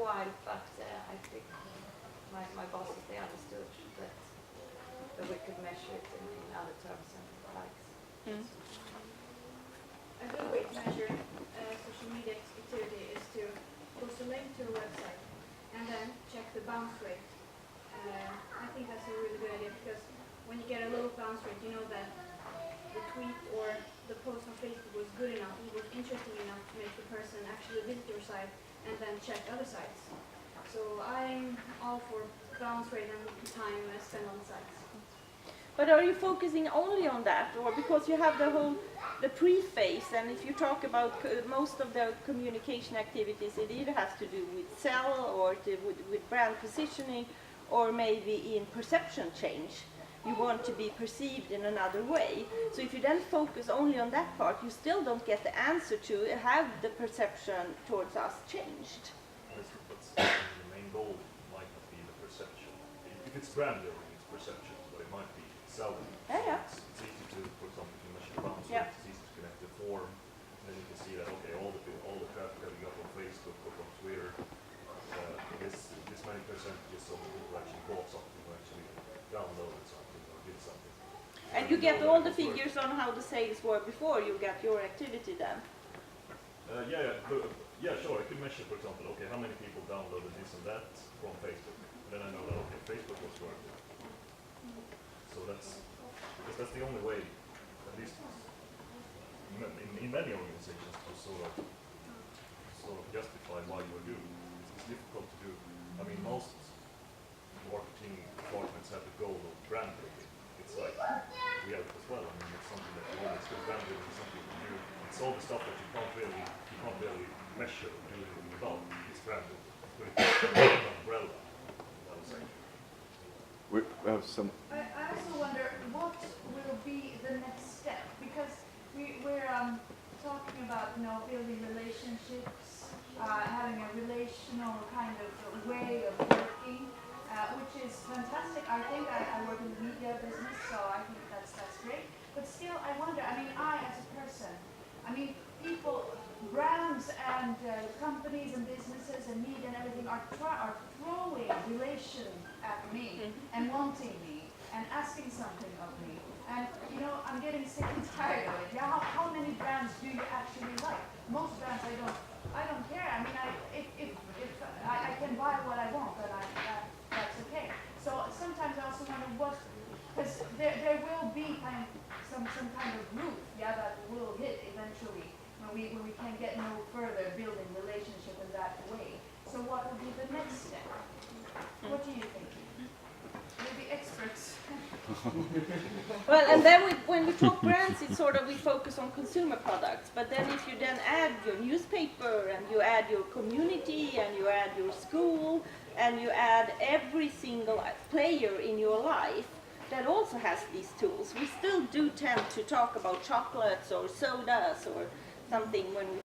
while, but I think my bosses, they understood that we could measure it in other terms and likes. Mm. A good way to measure social media activity is to post a link to a website and then check the bounce rate. I think that's a really good idea, because when you get a low bounce rate, you know that the tweet or the post on Facebook was good enough, it was interesting enough to make the person actually visit your site and then check other sites. So I'm all for bounce rate and time spent on sites. But are you focusing only on that, or because you have the preface, and if you talk about most of the communication activities, it either has to do with sell or with brand positioning, or maybe in perception change. You want to be perceived in another way. So if you then focus only on that part, you still don't get the answer to have the perception towards us changed. But the main goal might not be the perception. If it's brand building, it's perception, but it might be selling. Yeah. It's easy to, for example, to measure bounce Yeah. rate, it's easy to connect the form, and then you can see that, okay, all the traffic that we got from Facebook or from Twitter, this many percentages of people actually bought something or actually downloaded something or did something. And you get all the figures on how the sales were before you got your activity then. Yeah, sure. I could measure, for example, okay, how many people downloaded this and that from Facebook. Then I know that, okay, Facebook was working. So because that's the only way, at least in many organizations, to sort of justify why you are doing it. It's difficult to do. I mean, most marketing departments have the goal of brand building. It's like we have it as well. I mean, it's something that you always do. Brand building is something you do. It's all the stuff that you can't really measure or do anything about. It's brand building. But it's an umbrella, I would say. We have some. I also wonder what will be the next step, because we're talking about building relationships, having a relational kind of way of working, which is fantastic. I think I work in the media business, so I think that's great. But still, I wonder. I mean, I as a person, people, brands and companies and businesses and media and everything are throwing relation at me and wanting me and asking something of me. And I'm getting sick and tired of it. Yeah, how many brands do you actually like? Most brands I don't care. I mean, if I can buy what I want, then that's okay. So sometimes I also wonder because there will be some kind of roof, that will hit eventually when we can get no further building relationship in that way. So what will be the next step? What do you think? You're the experts. Well, and then when we talk brands, it's sort of we focus on consumer products. But then if you then add your newspaper and you add your community and you add your school and you add every single player in your life that also has these tools, we still do tend to talk about chocolates or sodas or something when we